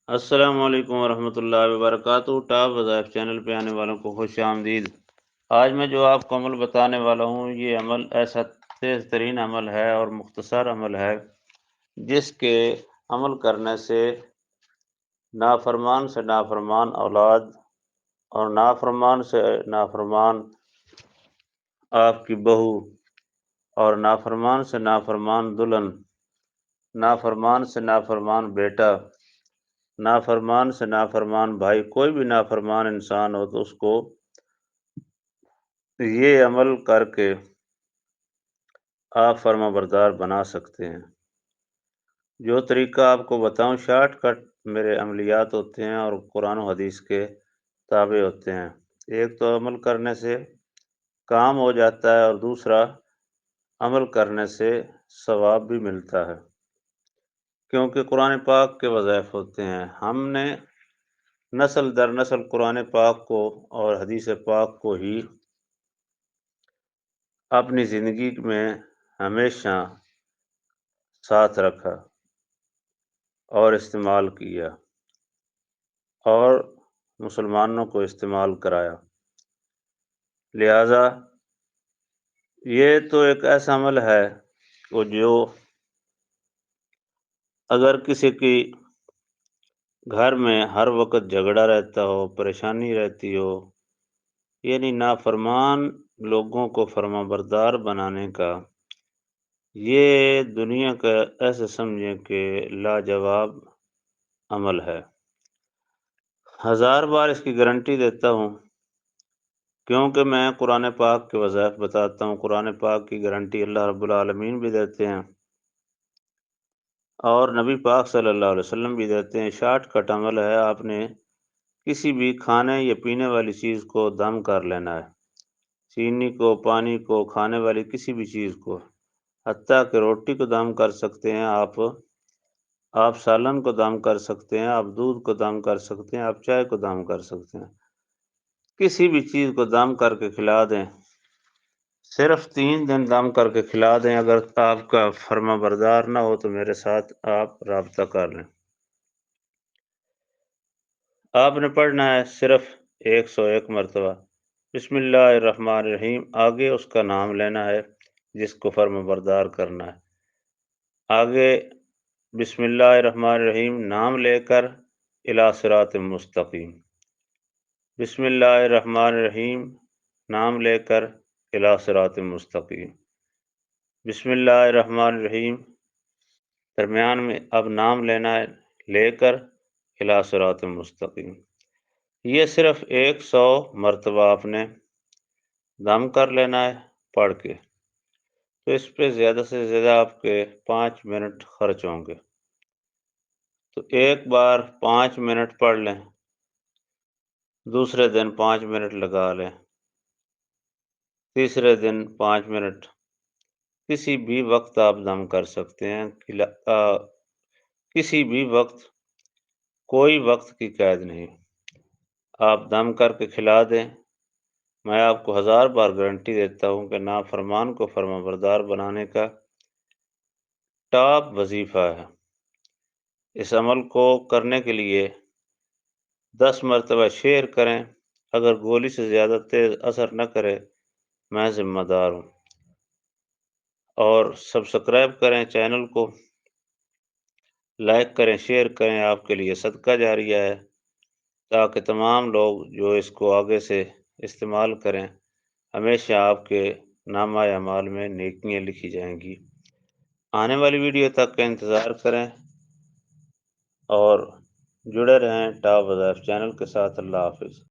السلام علیکم ورحمۃ اللہ وبرکاتہ۔ ٹاپ وظائف چینل پہ آنے والوں کو خوش آمدید۔ آج میں جو آپ کو عمل بتانے والا ہوں، یہ عمل ایسا تیز ترین عمل ہے اور مختصر عمل ہے جس کے عمل کرنے سے نافرمان سے نافرمان اولاد اور نافرمان سے نافرمان آپ کی بہو اور نافرمان سے نافرمان دلہن، نافرمان سے نافرمان بیٹا، نافرمان سے نافرمان بھائی، کوئی بھی نافرمان انسان ہو تو اس کو یہ عمل کر کے آپ فرما بردار بنا سکتے ہیں۔ جو طریقہ آپ کو بتاؤں، شارٹ کٹ میرے عملیات ہوتے ہیں اور قرآن و حدیث کے تابع ہوتے ہیں۔ ایک تو عمل کرنے سے کام ہو جاتا ہے اور دوسرا عمل کرنے سے ثواب بھی ملتا ہے، کیونکہ قرآن پاک کے وظائف ہوتے ہیں۔ ہم نے نسل در نسل قرآن پاک کو اور حدیث پاک کو ہی اپنی زندگی میں ہمیشہ ساتھ رکھا اور استعمال کیا اور مسلمانوں کو استعمال کرایا۔ لہذا یہ تو ایک ایسا عمل ہے کہ جو اگر کسی کی گھر میں ہر وقت جھگڑا رہتا ہو، پریشانی رہتی ہو، یعنی نافرمان لوگوں کو فرما بردار بنانے کا، یہ دنیا کا ایسے سمجھیں کہ لاجواب عمل ہے۔ ہزار بار اس کی گارنٹی دیتا ہوں، کیونکہ میں قرآن پاک کے وظائف بتاتا ہوں۔ قرآن پاک کی گارنٹی اللہ رب العالمین بھی دیتے ہیں اور نبی پاک صلی اللہ علیہ وسلم بھی دیتے ہیں۔ شارٹ کٹ عمل ہے، آپ نے کسی بھی کھانے یا پینے والی چیز کو دم کر لینا ہے، چینی کو، پانی کو، کھانے والی کسی بھی چیز کو، حتیٰ کہ روٹی کو دم کر سکتے ہیں آپ سالن کو دم کر سکتے ہیں، آپ دودھ کو دم کر سکتے ہیں، آپ چائے کو دم کر سکتے ہیں، کسی بھی چیز کو دم کر کے کھلا دیں، صرف 3 دن دم کر کے کھلا دیں۔ اگر آپ کا فرما بردار نہ ہو تو میرے ساتھ آپ رابطہ کر لیں۔ آپ نے پڑھنا ہے صرف 101 مرتبہ بسم اللہ الرحمن الرحیم، آگے اس کا نام لینا ہے جس کو فرما بردار کرنا ہے۔ آگے بسم اللہ الرحمن الرحیم نام لے کر الی صراط مستقیم، بسم اللہ الرحمن الرحیم نام لے کر الی صراط مستقیم، بسم اللہ الرحمن الرحیم درمیان میں اب نام لینا ہے لے کر الی صراط مستقیم۔ یہ صرف 100 مرتبہ آپ نے دم کر لینا ہے پڑھ کے، تو اس پہ زیادہ سے زیادہ آپ کے 5 منٹ خرچ ہوں گے۔ تو ایک بار 5 منٹ پڑھ لیں، دوسرے دن 5 منٹ لگا لیں، تیسرے دن 5 منٹ، کسی بھی وقت آپ دم کر سکتے ہیں، کسی بھی وقت، کوئی وقت کی قید نہیں، آپ دم کر کے کھلا دیں۔ میں آپ کو 1000 بار گارنٹی دیتا ہوں کہ نافرمان کو فرما بردار بنانے کا ٹاپ وظیفہ ہے۔ اس عمل کو کرنے کے لیے 10 مرتبہ شیئر کریں، اگر گولی سے زیادہ تیز اثر نہ کرے میں ذمہ دار ہوں، اور سبسکرائب کریں چینل کو، لائک کریں، شیئر کریں، آپ کے لیے صدقہ جاریہ ہے، تاکہ تمام لوگ جو اس کو آگے سے استعمال کریں، ہمیشہ آپ کے نامہ اعمال میں نیکیاں لکھی جائیں گی۔ آنے والی ویڈیو تک کا انتظار کریں اور جڑے رہیں ٹاپ وظائف چینل کے ساتھ۔ اللہ حافظ۔